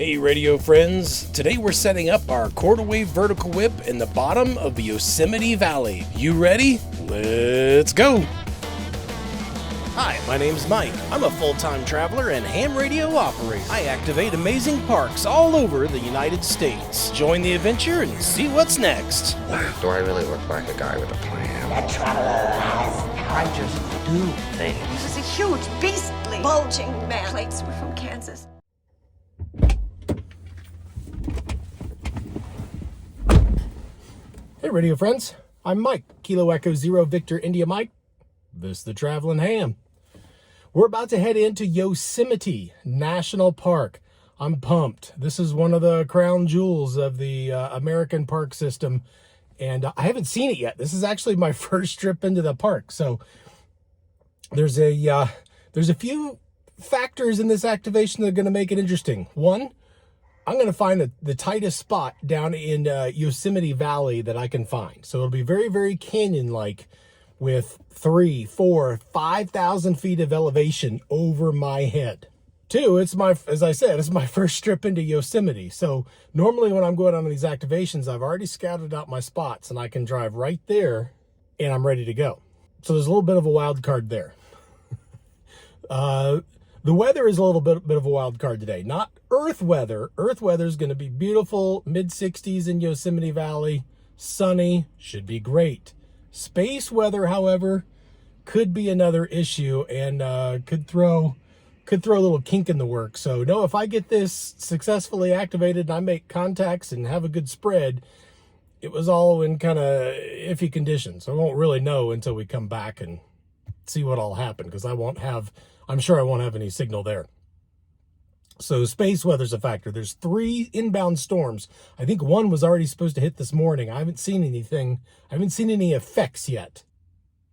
Hey radio friends, today we're setting up our quarter wave vertical whip in the bottom of the Yosemite Valley. You ready? Let's go! Hi, my name's Mike. I'm a full-time traveler and ham radio operator. I activate amazing parks all over the United States. Join the adventure and see what's next. Wow, do I really look like a guy with a plan? That traveler has power. I just do things. He was a huge, beastly, bulging man. Plates were from Kansas. Hey radio friends, I'm Mike, Kilo Echo Zero Victor India Mike. This is the Travelin Ham. We're about to head into Yosemite National Park. I'm pumped. This is one of the crown jewels of the American park system, and I haven't seen it yet. This is actually my first trip into the park, so there's a few factors in this activation that are going to make it interesting. One, I'm going to find the tightest spot down in Yosemite Valley that I can find. So it'll be very, very canyon-like with 3,000, 4,000, 5,000 feet of elevation over my head. Two, as I said, it's my first trip into Yosemite. So normally when I'm going on these activations, I've already scouted out my spots and I can drive right there and I'm ready to go. So there's a little bit of a wild card there. The weather is a little bit of a wild card today. Not Earth weather. Earth weather is going to be beautiful, mid-60s in Yosemite Valley, sunny, should be great. Space weather, however, could be another issue and could throw a little kink in the works. So no, if I get this successfully activated and I make contacts and have a good spread, it was all in kind of iffy conditions. I won't really know until we come back and see what all happened, because I'm sure I won't have any signal there. So space weather's a factor. There's 3 inbound storms. I think one was already supposed to hit this morning. I haven't seen anything. I haven't seen any effects yet.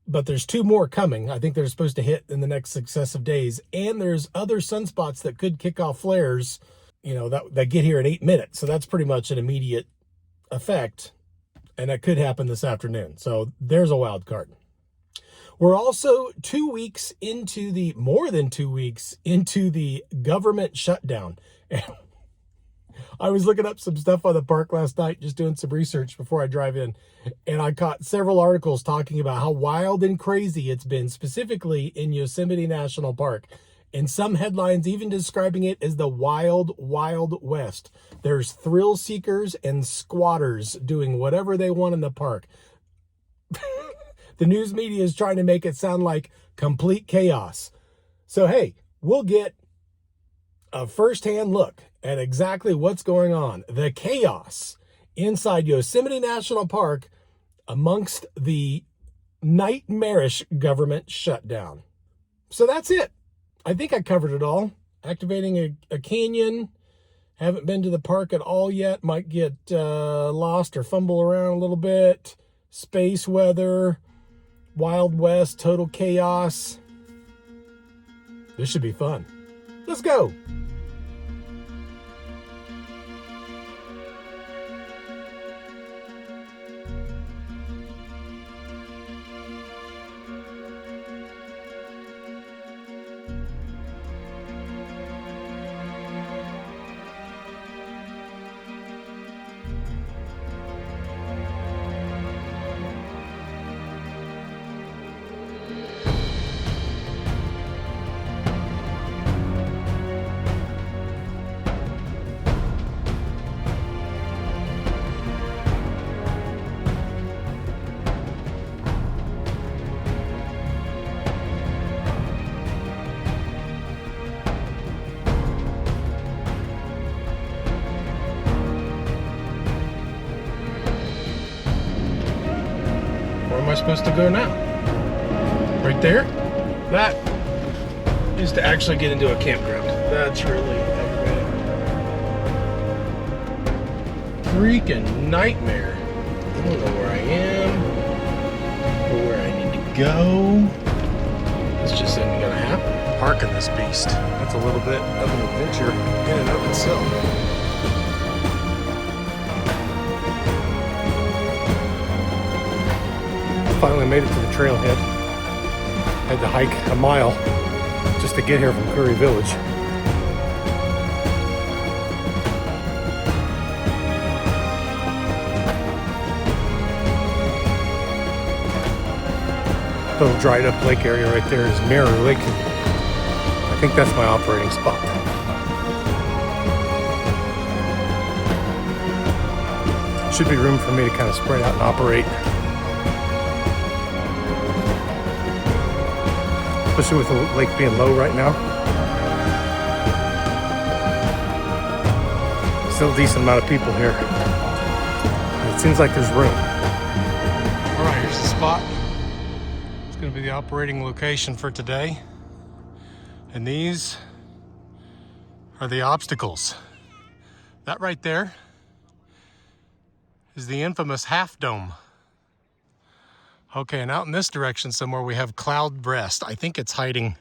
But there's 2 more coming. I think they're supposed to hit in the next successive days. And there's other sunspots that could kick off flares, that get here in 8 minutes. So that's pretty much an immediate effect. And that could happen this afternoon. So there's a wild card. We're also more than 2 weeks into the government shutdown. And I was looking up some stuff on the park last night, just doing some research before I drive in. And I caught several articles talking about how wild and crazy it's been, specifically in Yosemite National Park. And some headlines even describing it as the wild, wild west. There's thrill seekers and squatters doing whatever they want in the park. The news media is trying to make it sound like complete chaos. So, hey, we'll get a firsthand look at exactly what's going on. The chaos inside Yosemite National Park amongst the nightmarish government shutdown. So that's it. I think I covered it all. Activating a canyon. Haven't been to the park at all yet. Might get lost or fumble around a little bit. Space weather. Wild West, total chaos. This should be fun. Let's go. Where am I supposed to go now? Right there? That is to actually get into a campground. That's really aggravating. Freaking nightmare. I don't know where I am or where I need to go. This just isn't gonna happen. Parking this beast. That's a little bit of an adventure in and of itself. Finally made it to the trailhead. Had to hike a mile just to get here from Curry Village. little dried up lake area right there is Mirror Lake. I think that's my operating spot. Should be room for me to kind of spread out and operate. Especially with the lake being low right now. Still a decent amount of people here. It seems like there's room. All right, here's the spot. It's going to be the operating location for today. And these are the obstacles. That right there is the infamous half dome. Okay, and out in this direction somewhere we have Cloud Rest. I think it's hiding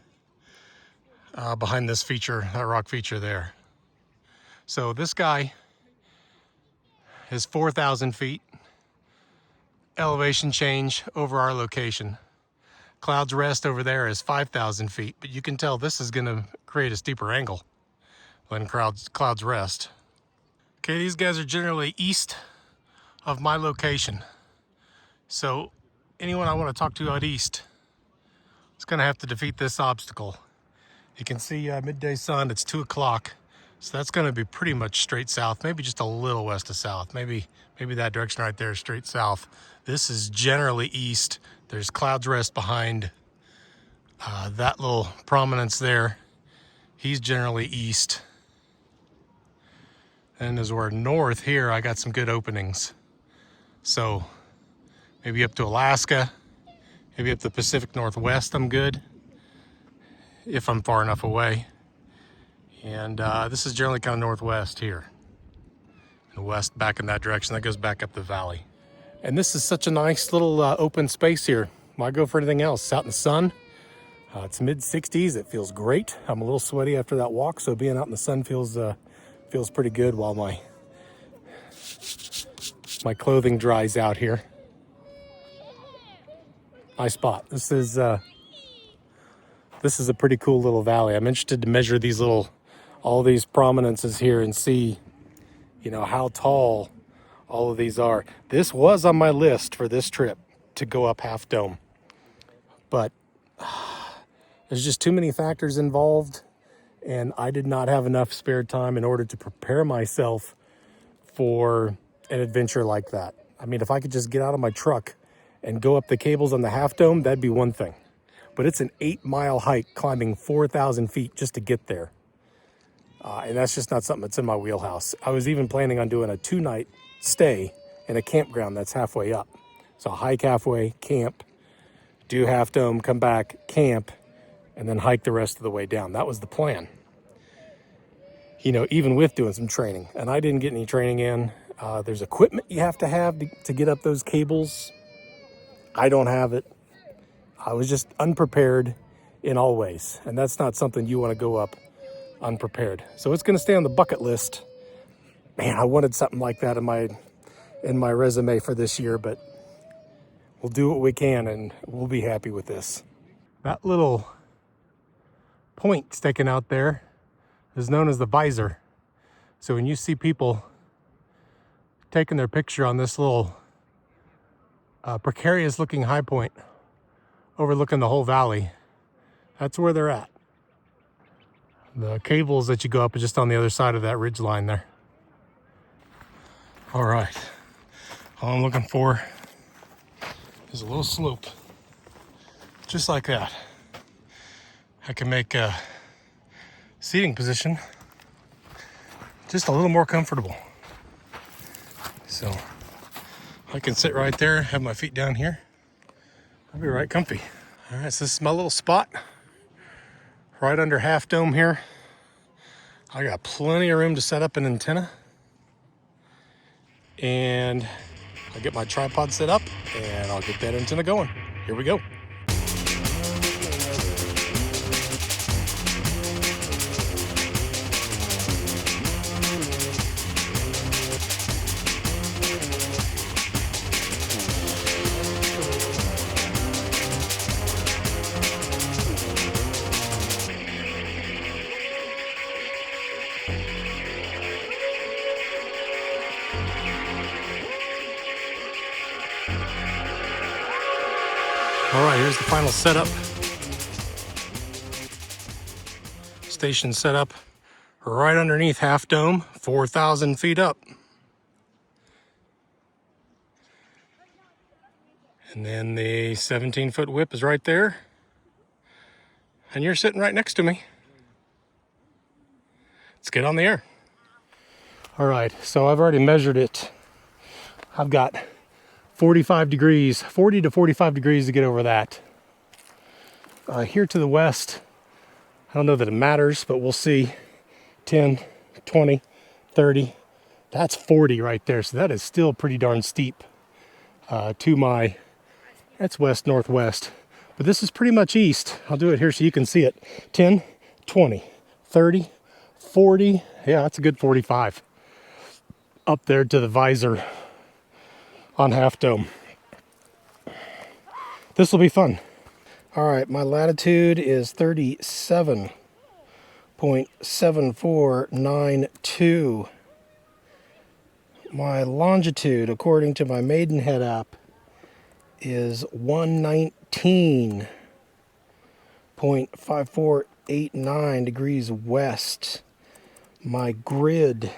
behind this feature, that rock feature there. So this guy is 4,000 feet elevation change over our location. Cloud's Rest over there is 5,000 feet, but you can tell this is gonna create a steeper angle than Cloud's Rest. Okay, these guys are generally east of my location. So anyone I want to talk to out east is gonna have to defeat this obstacle. You can see midday sun, it's 2 o'clock. So that's gonna be pretty much straight south, maybe just a little west of south. Maybe that direction right there is straight south. This is generally east. There's Cloud's Rest behind that little prominence there. He's generally east. And as we're north here, I got some good openings. So maybe up to Alaska, maybe up to the Pacific Northwest, I'm good, if I'm far enough away. And this is generally kind of northwest here. And west back in that direction, that goes back up the valley. And this is such a nice little open space here. Why go for anything else? It's out in the sun. It's mid-60s, it feels great. I'm a little sweaty after that walk, so being out in the sun feels pretty good while my clothing dries out here. Nice spot. This is a pretty cool little valley. I'm interested to measure all these prominences here and see, you know, how tall all of these are. This was on my list for this trip to go up Half Dome, but there's just too many factors involved, and I did not have enough spare time in order to prepare myself for an adventure like that. I mean, if I could just get out of my truck and go up the cables on the Half Dome, that'd be one thing. But it's an 8-mile hike climbing 4,000 feet just to get there. And that's just not something that's in my wheelhouse. I was even planning on doing a 2-night stay in a campground that's halfway up. So hike halfway, camp, do Half Dome, come back, camp, and then hike the rest of the way down. That was the plan. You know, even with doing some training. And I didn't get any training in. There's equipment you have to get up those cables. I don't have it. I was just unprepared in all ways. And that's not something you want to go up unprepared. So it's going to stay on the bucket list. Man, I wanted something like that in my resume for this year, but we'll do what we can and we'll be happy with this. That little point sticking out there is known as the visor. So when you see people taking their picture on this little precarious looking high point overlooking the whole valley, that's where they're at. The cables that you go up are just on the other side of that ridge line there. All right, all I'm looking for is a little slope, just like that. I can make a seating position just a little more comfortable. So I can sit right there, have my feet down here. I'll be right comfy. All right, so this is my little spot right under Half Dome here. I got plenty of room to set up an antenna. And I'll get my tripod set up and I'll get that antenna going. Here we go. All right, here's the final setup. Station setup right underneath Half Dome, 4,000 feet up. And then the 17-foot whip is right there. And you're sitting right next to me. Let's get on the air. All right, so I've already measured it. I've got 45 degrees, 40 to 45 degrees to get over that. Here to the west, I don't know that it matters, but we'll see. 10, 20, 30. That's 40 right there, so that is still pretty darn steep to my, that's west-northwest. But this is pretty much east. I'll do it here so you can see it. 10, 20, 30, 40. Yeah, that's a good 45. Up there to the visor on Half Dome. This will be fun. All right, my latitude is 37.7492. My longitude, according to my Maidenhead app, is 119.5489 degrees west. My grid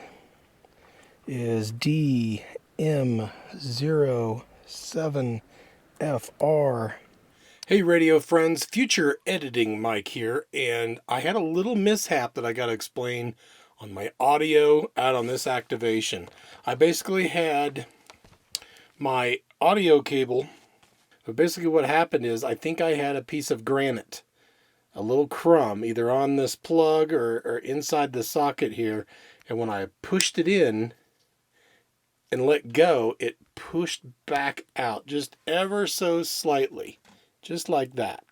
is DM07FR. Hey radio friends, future editing Mike here, and I had a little mishap that I got to explain on my audio out on this activation. I basically had my audio cable, but basically what happened is I think I had a piece of granite, a little crumb, either on this plug or inside the socket here, and when I pushed it in and let go, it pushed back out just ever so slightly. Just like that.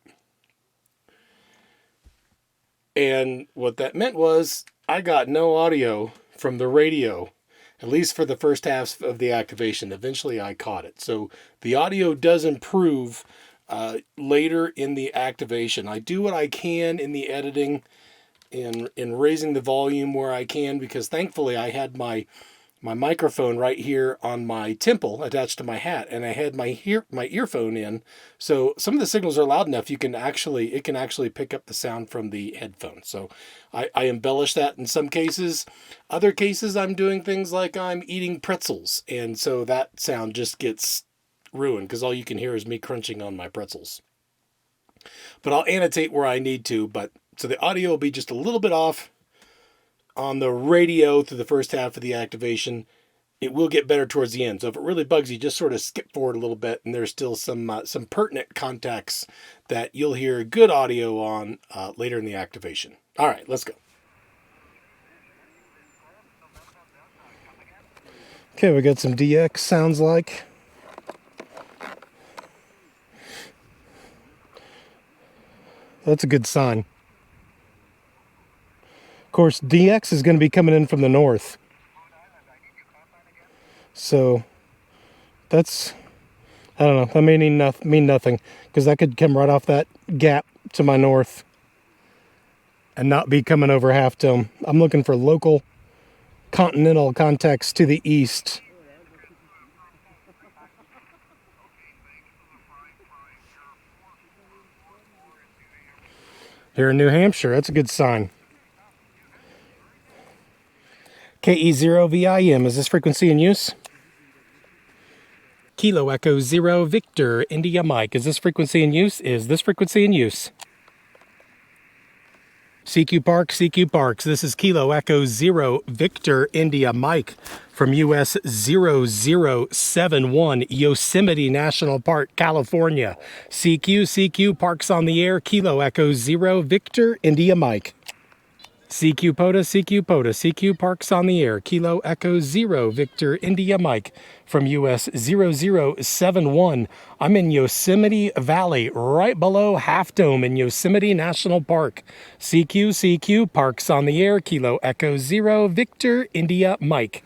And what that meant was I got no audio from the radio, at least for the first half of the activation. Eventually I caught it. So the audio does improve later in the activation. I do what I can in the editing in raising the volume where I can, because thankfully I had my microphone right here on my temple attached to my hat, and I had my earphone in, so some of the signals are loud enough it can actually pick up the sound from the headphones. So I embellish that in some cases. Other cases I'm doing things like I'm eating pretzels, and so that sound just gets ruined because all you can hear is me crunching on my pretzels. But I'll annotate where I need to, so the audio will be just a little bit off on the radio through the first half of the activation. It will get better towards the end. So if it really bugs you, just sort of skip forward a little bit, and there's still some pertinent contacts that you'll hear good audio on later in the activation. All right, let's go. Okay, we got some DX, sounds like. That's a good sign. Of course, DX is going to be coming in from the north. So that's, I don't know, that may mean nothing, because that could come right off that gap to my north and not be coming over Half Dome. I'm looking for local continental contacts to the east. Here in New Hampshire, that's a good sign. KE0VIM, is this frequency in use? Kilo Echo 0 Victor India Mike, is this frequency in use? Is this frequency in use? CQ Parks, this is Kilo Echo 0 Victor India Mike from US 0071 Yosemite National Park, California. CQ Parks on the air, Kilo Echo 0 Victor India Mike. CQ POTA, Parks on the air, Kilo Echo 0 Victor India Mike from US 0071. I'm in Yosemite Valley, right below Half Dome in Yosemite National Park. CQ Parks on the air, Kilo Echo 0 Victor India Mike.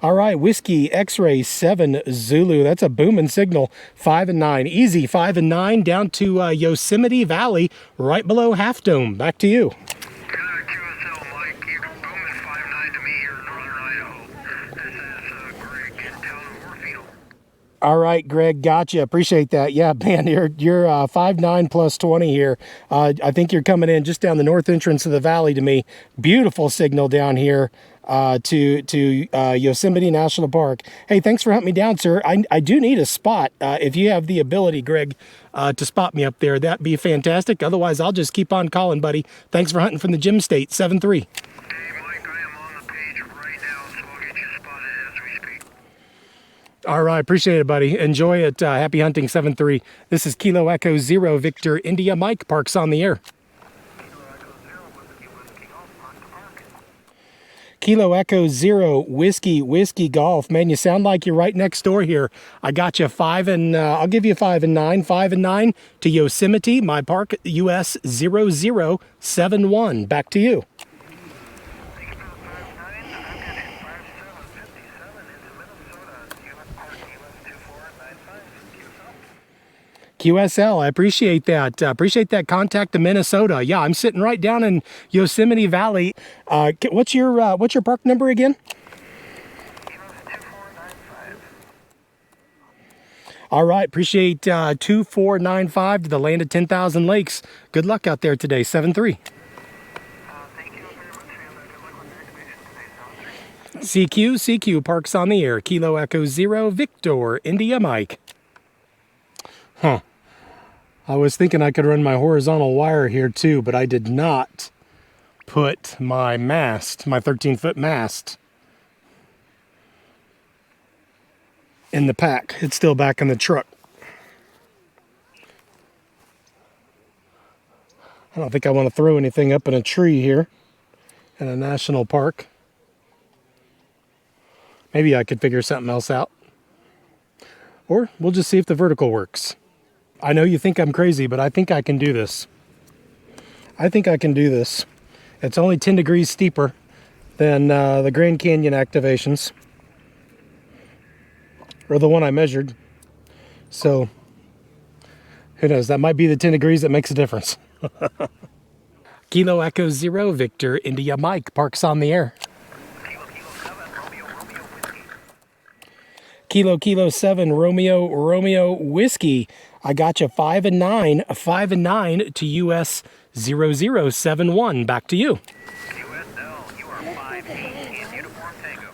All right, Whiskey X-Ray 7 Zulu. That's a booming signal. 5 and 9. Easy, 5 and 9 down to Yosemite Valley, right below Half Dome. Back to you. QSL, Mike. You can boom at 5-9 to me here in northern Idaho. All right, Greg, gotcha. Appreciate that. Yeah, man, you're 5'9" plus 20 here. I think you're coming in just down the north entrance of the valley to me. Beautiful signal down here to Yosemite National Park. Hey, thanks for hunting me down, sir. I do need a spot. If you have the ability, Greg, to spot me up there, that'd be fantastic. Otherwise, I'll just keep on calling, buddy. Thanks for hunting from the Gym State, 7-3. All right, appreciate it, buddy. Enjoy it. Happy hunting, 7-3. This is Kilo Echo 0 Victor India Mike. Parks on the air. Kilo Echo 0 Whiskey Golf. Man, you sound like you're right next door here. I got you 5 and I'll give you 5 and 9. 5 and 9 to Yosemite, my park, US 0071. Back to you. QSL, I appreciate that. Appreciate that contact to Minnesota. Yeah, I'm sitting right down in Yosemite Valley. What's your park number again? All right, appreciate 2495 to the land of 10,000 lakes. Good luck out there today, 7-3. CQ Parks on the air. Kilo Echo 0 Victor India Mike. Huh. I was thinking I could run my horizontal wire here too, but I did not put my mast, my 13-foot mast, in the pack. It's still back in the truck. I don't think I want to throw anything up in a tree here in a national park. Maybe I could figure something else out. Or we'll just see if the vertical works. I know you think I'm crazy, but I think I can do this. I think I can do this. It's only 10 degrees steeper than the Grand Canyon activations, or the one I measured. So, who knows? That might be the 10 degrees that makes a difference. Kilo Echo 0 Victor India Mike. Parks on the air. Kilo 7 Romeo Whiskey. I got you 5 and 9 to US 0071. Back to you. USL, you are 5-8 in uniform tango.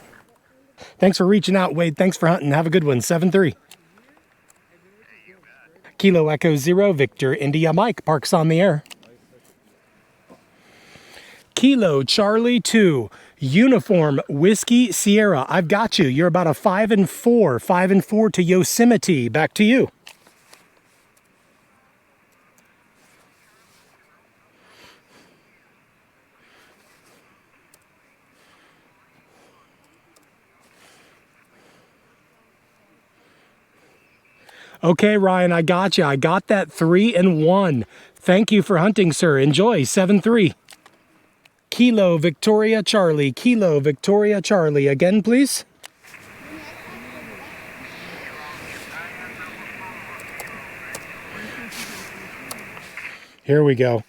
Thanks for reaching out, Wade. Thanks for hunting. Have a good one. 7-3. Kilo Echo 0 Victor India Mike. Parks on the air. Kilo Charlie 2 Uniform Whiskey Sierra. I've got you. You're about a 5 and 4 to Yosemite. Back to you. Okay, Ryan, I got you. I got that 3 and 1. Thank you for hunting, sir. Enjoy. 7-3. Kilo Victoria Charlie. Kilo Victoria Charlie. Again, please. Here we go.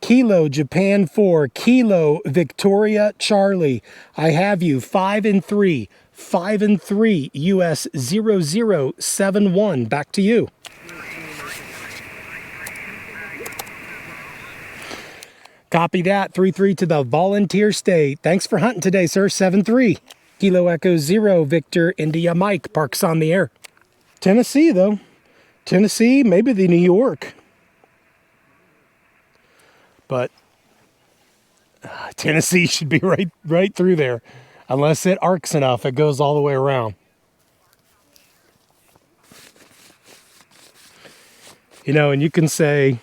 Kilo Japan 4. Kilo Victoria Charlie. I have you 5 and 3. 5 and 3 US 0071. Back to you. Copy that. 3-3 to the Volunteer State. Thanks for hunting today, sir. 7-3. Kilo Echo 0 Victor India Mike. Parks on the air. Tennessee, though. Tennessee, maybe the New York. But Tennessee should be right through there. Unless it arcs enough, it goes all the way around. You know, and you can say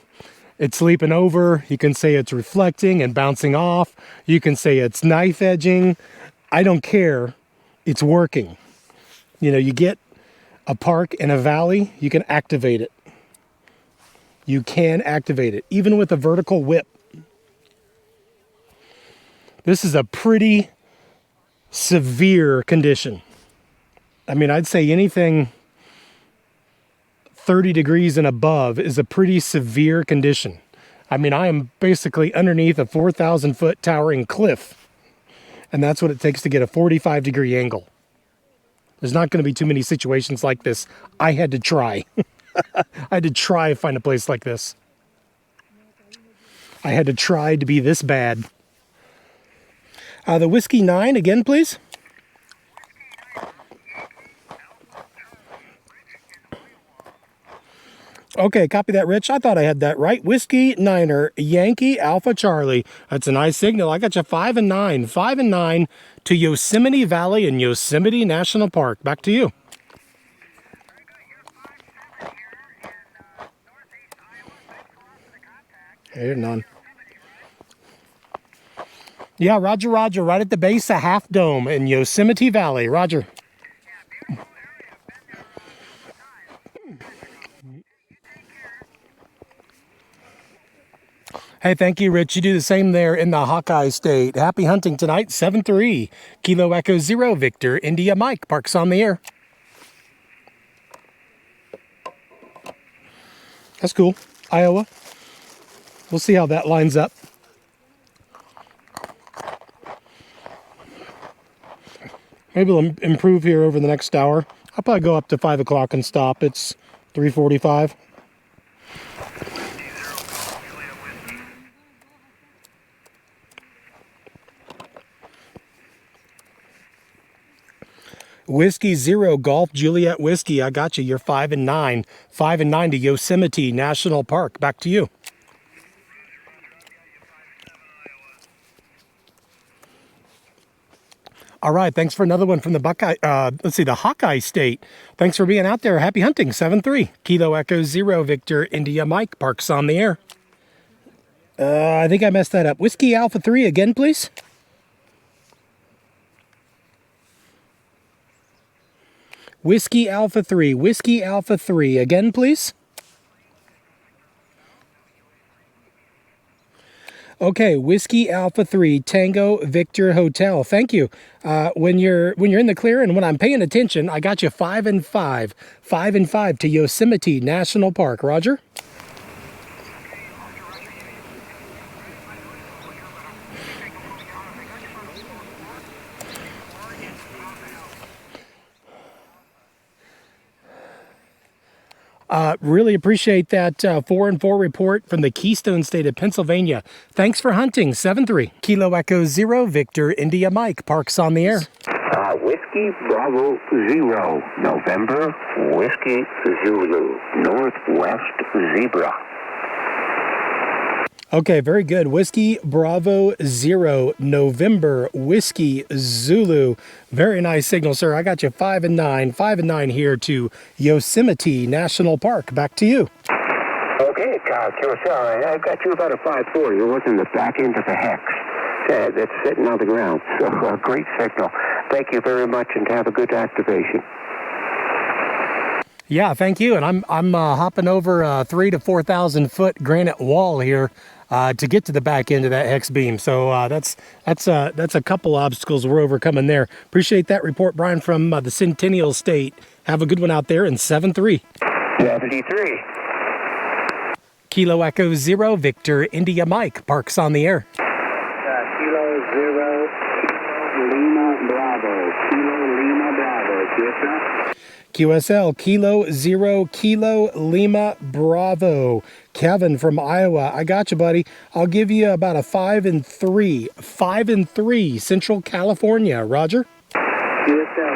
it's sleeping over. You can say it's reflecting and bouncing off. You can say it's knife edging. I don't care. It's working. You know, you get a park in a valley, you can activate it. You can activate it, even with a vertical whip. This is a pretty severe condition. I mean, I'd say anything 30 degrees and above is a pretty severe condition. I mean, I am basically underneath a 4,000 foot towering cliff, and that's what it takes to get a 45-degree angle. There's not going to be too many situations like this. I had to try. I had to try to find a place like this. I had to try to be this bad. The Whiskey 9 again, please. Okay, copy that, Rich. I thought I had that right. Whiskey 9er, Yankee Alpha Charlie. That's a nice signal. I got you 5 and 9. 5 and 9 to Yosemite Valley and Yosemite National Park. Back to you. Hey, none. Yeah, Roger, Roger. Right at the base of Half Dome in Yosemite Valley. Roger. Hey, thank you, Rich. You do the same there in the Hawkeye State. Happy hunting tonight, 7-3. Kilo Echo 0, Victor, India Mike. Parks on the air. That's cool. Iowa. We'll see how that lines up. Maybe we'll improve here over the next hour. I'll probably go up to 5 o'clock and stop. It's 3:45. Whiskey 0, Golf Juliet Whiskey. I got you. You're 5 and 9. 5 and 9 to Yosemite National Park. Back to you. All right. Thanks for another one from the the Hawkeye State. Thanks for being out there. Happy hunting. 7-3. Kilo Echo 0, Victor, India Mike. Parks on the air. I think I messed that up. Whiskey Alpha 3 again, please. Whiskey Alpha 3. Whiskey Alpha 3. Again, please. Okay, Whiskey Alpha 3, Tango Victor Hotel. Thank you. When you're in the clear and when I'm paying attention, I got you 5 and 5. 5 and 5 to Yosemite National Park. Roger. Really appreciate that 4 and 4 report from the Keystone State of Pennsylvania. Thanks for hunting. 7-3. Kilo Echo 0, Victor, India Mike. Parks on the air. Whiskey Bravo 0, November, Whiskey Zulu, Northwest Zebra. Okay, very good. Whiskey Bravo 0, November, Whiskey Zulu. Very nice signal, sir. I got you 5 and 9. 5 and 9 here to Yosemite National Park. Back to you. Okay, Kyle Kurosawa, I've got you about a 5-4. You're looking the back end of the hex. That's sitting on the ground. So, great signal. Thank you very much, and have a good activation. Yeah, thank you. And I'm hopping over a 3,000 to 4,000 foot granite wall here to get to the back end of that hex beam. So that's a couple obstacles we're overcoming there. Appreciate that report, Brian, from the Centennial State. Have a good one out there in 7-3. 73. Kilo Echo 0, Victor, India Mike. Parks on the air. Kilo 0, Lima Bravo. Kilo Lima Bravo. QSL? QSL, Kilo 0, Kilo Lima Bravo. Kevin from Iowa. I got you, buddy. I'll give you about a 5 and 3. 5 and 3, Central California. Roger? QSL.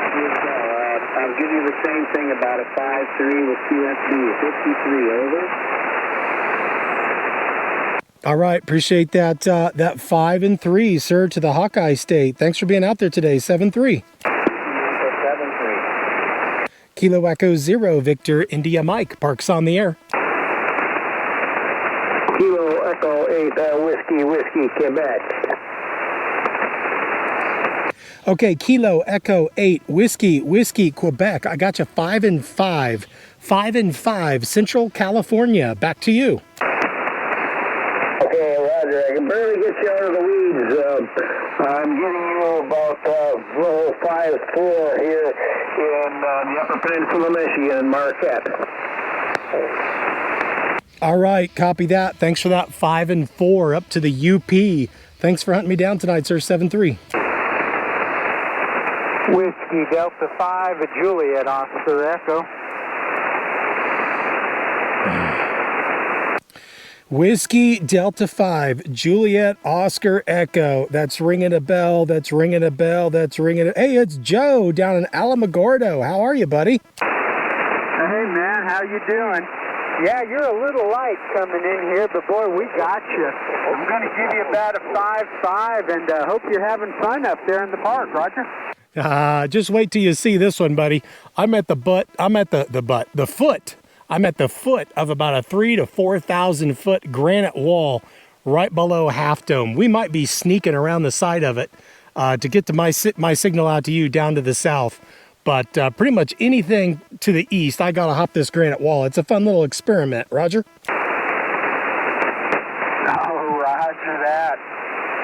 I'll give you the same thing, about a 5-3 with QSB. 53, over. All right, appreciate that that 5 and 3, sir, to the Hawkeye State. Thanks for being out there today. 7-3. 7-3. Kilo Echo 0, Victor, India Mike. Parks on the air. Kilo Echo 8, Whiskey, Quebec. Okay, Kilo Echo 8, Whiskey, Quebec. I got you 5 and 5. 5 and 5, Central California. Back to you. Okay, Roger, I can barely get you out of the weeds. I'm giving you about 5-4 here in the Upper Peninsula, Michigan, Marquette. All right, copy that. Thanks for that 5 and 4 up to the UP. Thanks for hunting me down tonight, sir. 7-3. Whiskey Delta 5, Juliet Oscar Echo. Whiskey Delta 5, Juliet Oscar Echo. That's ringing a bell. That's ringing a bell. That's ringing a... Hey, it's Joe down in Alamogordo. How are you, buddy? Hey, man, how you doing? Yeah, you're a little light coming in here, but boy, we got you. I'm going to give you about a 5.5, and hope you're having fun up there in the park, Roger. Just wait till you see this one, buddy. I'm at the foot of about a 3,000 to 4,000 foot granite wall right below Half Dome. We might be sneaking around the side of it to get to my signal out to you down to the south. But pretty much anything to the east, I gotta hop this granite wall. It's a fun little experiment, Roger. Oh, roger that.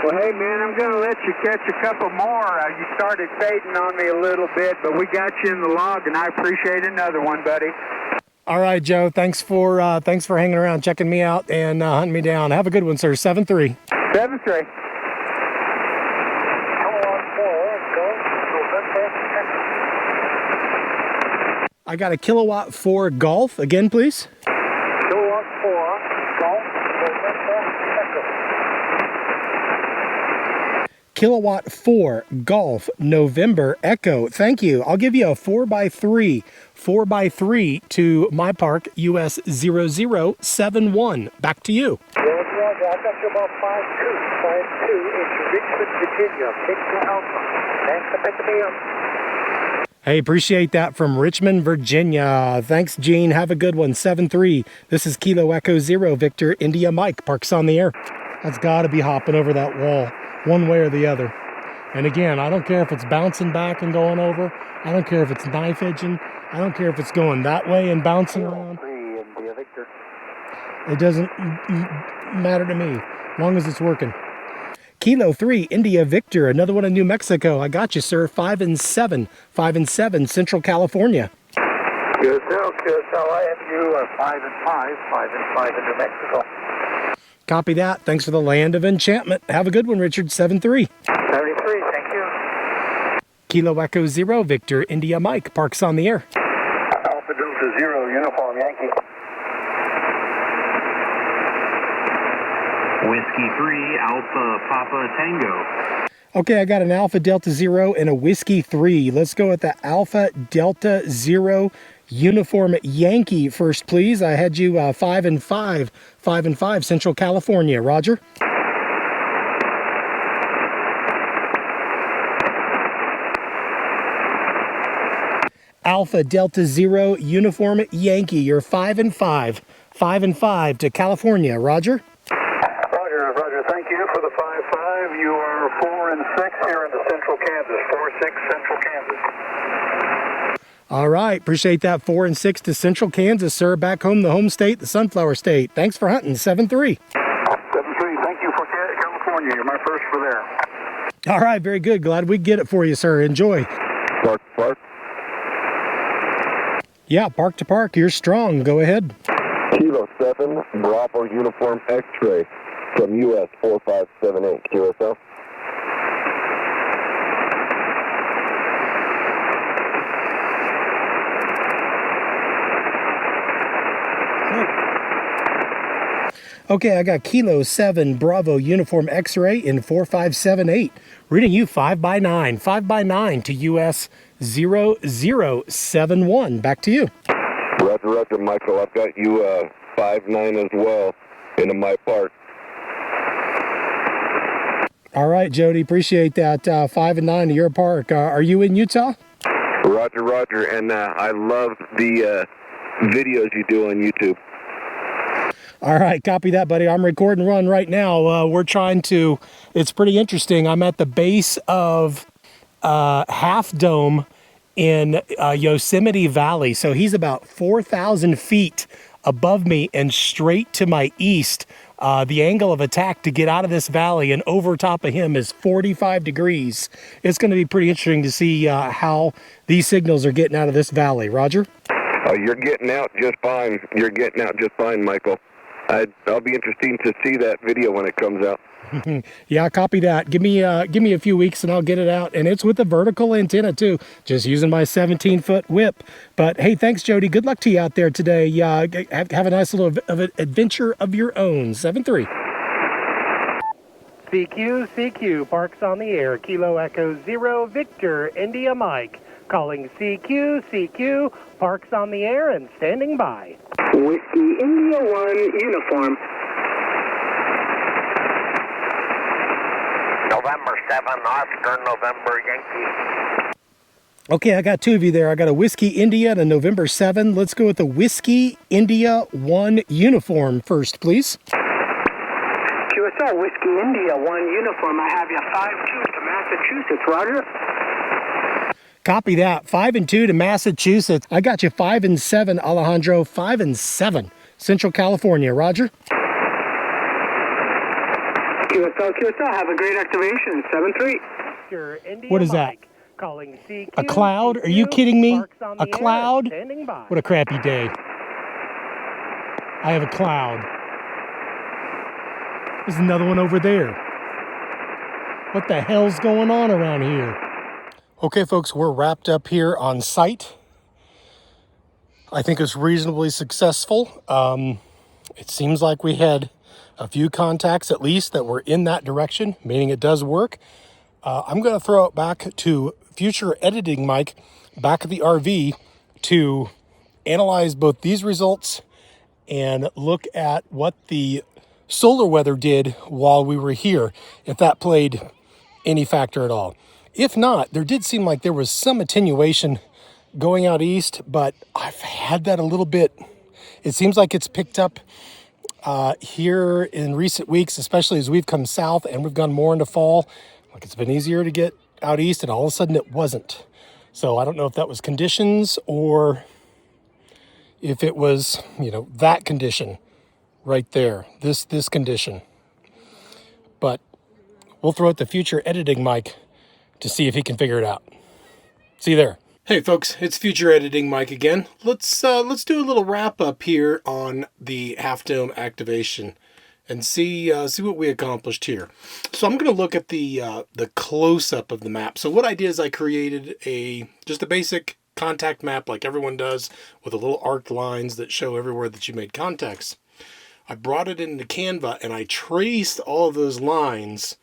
Well, hey, man, I'm going to let you catch a couple more. You started fading on me a little bit, but we got you in the log, and I appreciate another one, buddy. All right, Joe. Thanks for hanging around, checking me out, and hunting me down. Have a good one, sir. 7-3. 7-3. I got a kilowatt 4 Golf. Again, please. Kilowatt 4, Golf, Kilowatt 4 Golf November Echo. Thank you. I'll give you a 4x3 to my park US 0071. Back to you. Roger, I got you about 5-2 into Richmond, Virginia. Victor Alpha. Thanks for picking me up. Hey, appreciate that from Richmond, Virginia. Thanks, Gene. Have a good one. 7-3. This is Kilo Echo 0 Victor India Mike. Parks on the air. That's got to be hopping over that wall one way or the other. And again, I don't care if it's bouncing back and going over. I don't care if it's knife edging. I don't care if it's going that way and bouncing around. It doesn't matter to me, as long as it's working. Kilo 3, India Victor, another one in New Mexico. I got you, sir. 5-7. 5-7, Central California. QSL, I have you 5-5 in New Mexico. Copy that. Thanks for the land of enchantment. Have a good one, Richard. 7-3. 73, thank you. Kilo Echo 0, Victor India Mike. Parks on the air. Alpha Delta 0, Uniform Yankee. Whiskey 3, Alpha Papa Tango. Okay, I got an Alpha Delta 0 and a Whiskey 3. Let's go with the Alpha Delta 0 Uniform Yankee first, please. I had you 5-5. 5-5, Central California. Roger. Alpha Delta 0 Uniform Yankee. You're 5-5. 5-5 to California. Roger. Roger, thank you for the 5-5. You are 4-6 here in the Central Kansas. 4-6 Central Kansas. All right. Appreciate that. 4-6 to Central Kansas, sir. Back home, the home state, the Sunflower State. Thanks for hunting. 7-3. 7-3. Thank you for California. You're my first for there. All right. Very good. Glad we get it for you, sir. Enjoy. Park. Yeah, park to park. You're strong. Go ahead. Kilo 7, Bravo Uniform X-Ray from US 4578 QSL. Okay, I got Kilo 7 Bravo Uniform X-Ray in 4578. Reading you 5x9. 5x9 to US 0071. Back to you. Roger, Michael. I've got you 5-9 as well into my park. All right, Jody. Appreciate that. 5-9 to your park. Are you in Utah? Roger. And I love the videos you do on YouTube. All right, copy that, buddy. I'm recording run right now. We're trying to, it's pretty interesting. I'm at the base of Half Dome in Yosemite Valley. So he's about 4,000 feet above me and straight to my east. The angle of attack to get out of this valley and over top of him is 45 degrees. It's going to be pretty interesting to see how these signals are getting out of this valley. Roger? You're getting out just fine. Michael. I'll be interested to see that video when it comes out. Yeah, copy that. Give me a few weeks and I'll get it out. And it's with a vertical antenna too, just using my 17-foot whip. But hey, thanks, Jody. Good luck to you out there today. Have a nice little of an adventure of your own. 7-3. CQ, Parks on the air. Kilo Echo 0, Victor, India Mike. Calling CQ, Parks on the air and standing by. Whiskey India 1, uniform. November 7, Oscar, November Yankee. Okay, I got two of you there. I got a Whiskey India and a November 7. Let's go with the Whiskey India 1 uniform first, please. QSL, Whiskey India 1, uniform. I have you 5-2 to Massachusetts, Roger. Copy that. 5 and 2 to Massachusetts. I got you 5 and 7, Alejandro. 5 and 7, Central California. Roger. QSL, have a great activation. 7-3. What is that? Calling CQ, A cloud? Are you kidding me? A cloud? Standing by. What a crappy day. I have a cloud. There's another one over there. What the hell's going on around here? Okay, folks, we're wrapped up here on site. I think it's reasonably successful. It seems like we had a few contacts at least that were in that direction, meaning it does work. I'm going to throw it back to future editing Mike back at the RV to analyze both these results and look at what the solar weather did while we were here, if that played any factor at all. If not, there did seem like there was some attenuation going out east, but I've had that a little bit. It seems like it's picked up here in recent weeks, especially as we've come south and we've gone more into fall. Like it's been easier to get out east, and all of a sudden it wasn't. So I don't know if that was conditions or if it was, that condition right there, this condition. But we'll throw it to future editing Mike to see if he can figure it out. See you there. Hey folks, it's future editing Mike again. Let's do a little wrap up here on the Half Dome activation and see what we accomplished here. So I'm going to look at the close up of the map. So what I did is I created just a basic contact map like everyone does with a little arced lines that show everywhere that you made contacts. I brought it into Canva and I traced all of those lines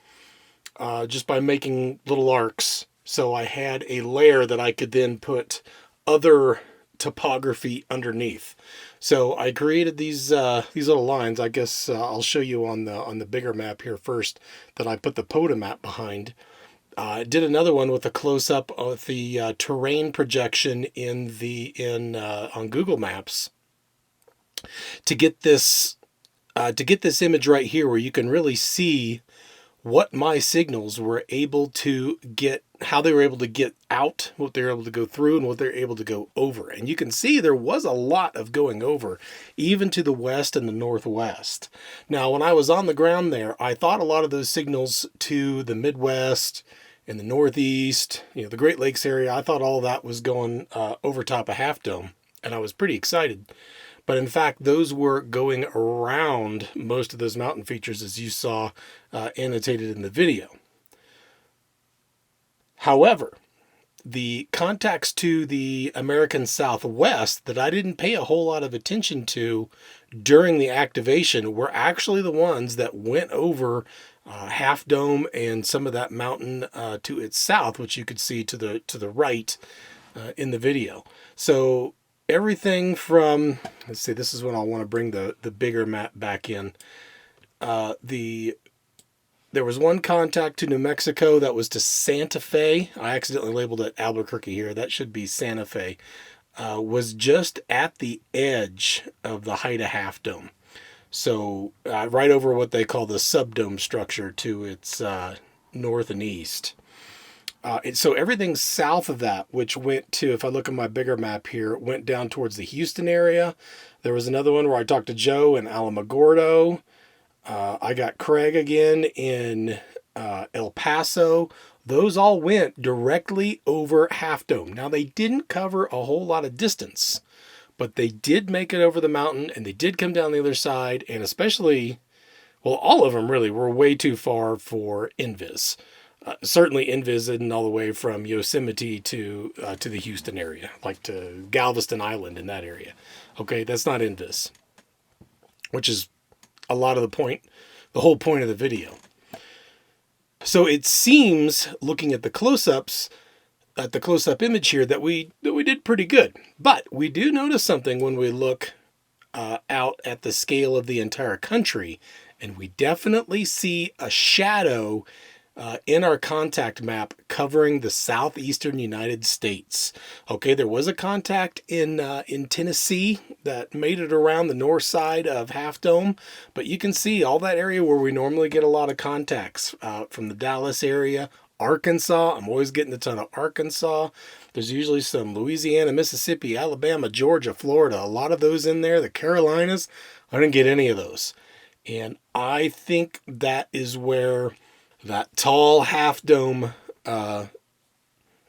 just by making little arcs. So I had a layer that I could then put other topography underneath. So I created these little lines. I guess I'll show you on the bigger map here first that I put the POTA map behind. I did another one with a close up of the terrain projection on Google Maps to get this image right here where you can really see what my signals were able to get, how they were able to get out, what they were able to go through, and what they're able to go over. And you can see there was a lot of going over, even to the west and the northwest. Now, when I was on the ground there, I thought a lot of those signals to the Midwest and the Northeast, the Great Lakes area, I thought all of that was going over top of Half Dome, and I was pretty excited. But in fact, those were going around most of those mountain features, as you saw annotated in the video. However, the contacts to the American Southwest that I didn't pay a whole lot of attention to during the activation were actually the ones that went over Half Dome and some of that mountain to its south, which you could see to the right in the video. So everything from, let's see, this is when I'll want to bring the bigger map back in. There was one contact to New Mexico that was to Santa Fe. I accidentally labeled it Albuquerque here. That should be Santa Fe. Was just at the edge of the height of Half Dome. So right over what they call the subdome structure to its north and east. So everything south of that, which went to, if I look at my bigger map here, went down towards the Houston area. There was another one where I talked to Joe in Alamogordo. I got Craig again in El Paso. Those all went directly over Half Dome. Now, they didn't cover a whole lot of distance, but they did make it over the mountain and they did come down the other side. And especially, well, all of them really were way too far for NVIS. Certainly NVIS isn't all the way from Yosemite to the Houston area, like to Galveston Island in that area. Okay, that's not NVIS, which is a lot of the whole point of the video. So it seems, looking at the close-ups, at the close-up image here, that we did pretty good. But we do notice something when we look out at the scale of the entire country, and we definitely see a shadow in our contact map covering the southeastern United States. Okay, there was a contact in Tennessee that made it around the north side of Half Dome, but you can see all that area where we normally get a lot of contacts from the Dallas area, Arkansas. I'm always getting a ton of Arkansas. There's usually some Louisiana, Mississippi, Alabama, Georgia, Florida, a lot of those in there. The Carolinas, I didn't get any of those. And I think that is where that tall Half Dome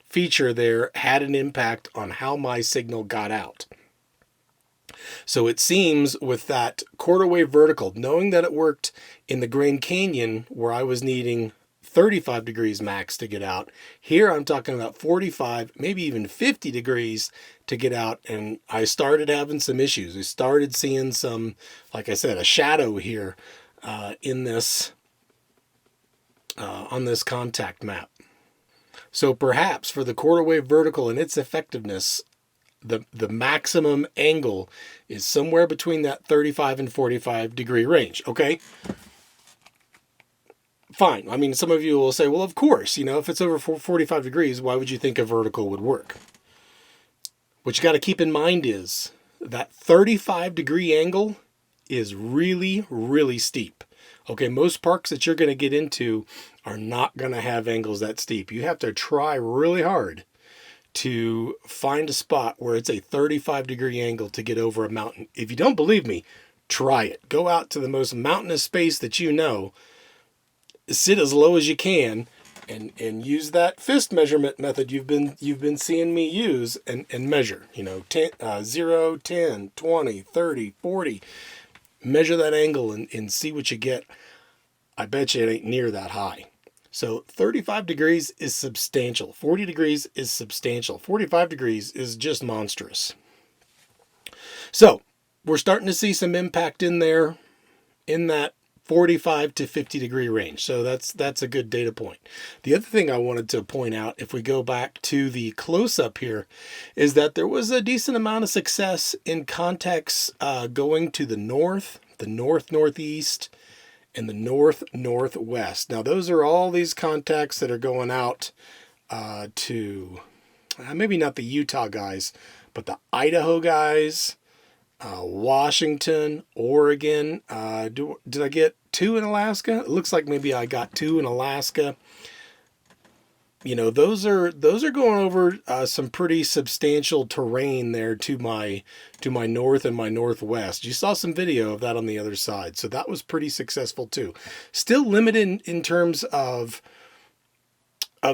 feature there had an impact on how my signal got out. So it seems with that quarter wave vertical, knowing that it worked in the Grand Canyon where I was needing 35 degrees max to get out, here I'm talking about 45, maybe even 50 degrees to get out, and I started having some issues. We started seeing some, like I said, a shadow here in this on this contact map. So perhaps for the quarter wave vertical and its effectiveness, the maximum angle is somewhere between that 35 and 45 degree range. Okay, fine. I mean, some of you will say, well, of course, you know, if it's over 45 degrees, why would you think a vertical would work? What you got to keep in mind is that 35 degree angle is really, really steep. Okay, most parks that you're going to get into are not going to have angles that steep. You have to try really hard to find a spot where it's a 35 degree angle to get over a mountain. If you don't believe me, try it. Go out to the most mountainous space that you know, sit as low as you can, and use that fist measurement method you've been seeing me use and measure. You know, 0, 10, 20, 30, 40. Measure that angle and see what you get. I bet you it ain't near that high. So 35 degrees is substantial. 40 degrees is substantial. 45 degrees is just monstrous. So we're starting to see some impact in there in that 45 to 50 degree range. So that's a good data point. The other thing I wanted to point out, if we go back to the close-up here, is that there was a decent amount of success in contacts going to the north, the north-northeast, and the north-northwest. Now those are all these contacts that are going out to, maybe not the Utah guys, but the Idaho guys, Washington, Oregon. Did I get 2 in Alaska? It looks like maybe I got 2 in Alaska. You know, those are going over some pretty substantial terrain there to my north and my northwest. You saw some video of that on the other side, so that was pretty successful too. Still limited in terms of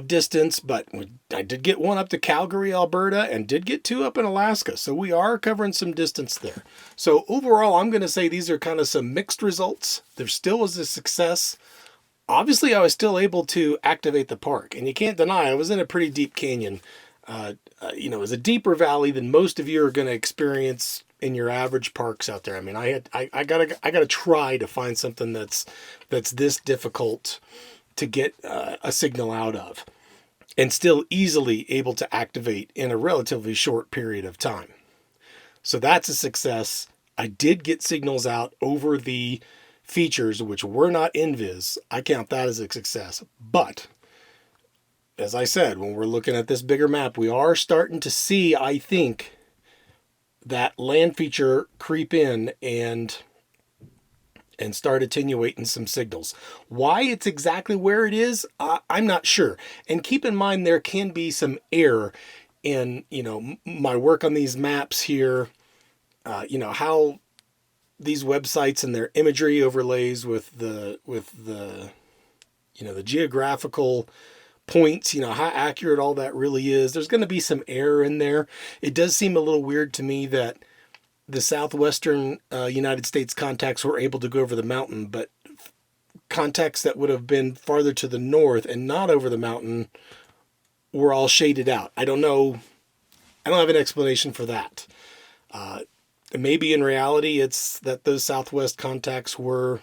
distance, but I did get 1 up to Calgary, Alberta, and did get 2 up in Alaska. So we are covering some distance there. So overall, I'm going to say these are kind of some mixed results. There still was a success. Obviously, I was still able to activate the park, and you can't deny I was in a pretty deep canyon. You know, it was a deeper valley than most of you are going to experience in your average parks out there. I mean, I gotta try to find something that's this difficult to get a signal out of, and still easily able to activate in a relatively short period of time. So that's a success. I did get signals out over the features which were not NVIS. I count that as a success. But as I said, when we're looking at this bigger map, we are starting to see, I think, that land feature creep in and start attenuating some signals. Why it's exactly where it is, I'm not sure. And keep in mind, there can be some error in, you know, my work on these maps here, you know, how these websites and their imagery overlays with the you know, the geographical points, you know, how accurate all that really is. There's going to be some error in there. It does seem a little weird to me that the southwestern United States contacts were able to go over the mountain, but contacts that would have been farther to the north and not over the mountain were all shaded out. I don't know. I don't have an explanation for that. Maybe in reality it's that those southwest contacts were,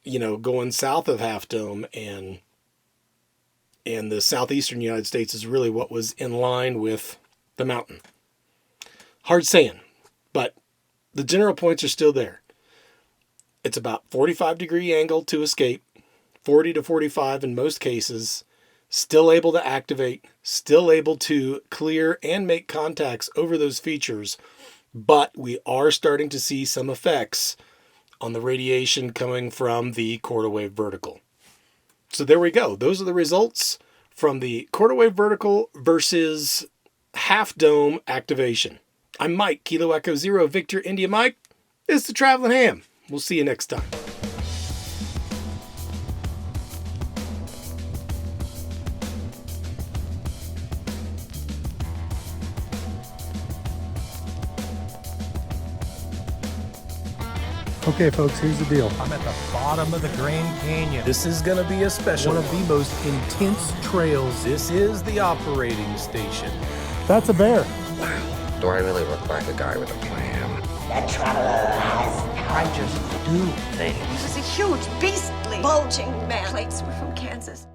going south of Half Dome, and the southeastern United States is really what was in line with the mountain. Hard saying, but the general points are still there. It's about 45-degree angle to escape, 40 to 45 in most cases, still able to activate, still able to clear and make contacts over those features, but we are starting to see some effects on the radiation coming from the quarter wave vertical. So there we go. Those are the results from the quarter wave vertical versus Half Dome activation. I'm Mike, Kilo Echo Zero, Victor India Mike. This is the Travelin Ham. We'll see you next time. Okay, folks, here's the deal. I'm at the bottom of the Grand Canyon. This is going to be a special one. Of the most intense trails. This is the operating station. That's a bear. Wow. Do I really look like a guy with a plan? The traveler has I just do things. It was a huge, beastly, bulging man. Plates were from Kansas.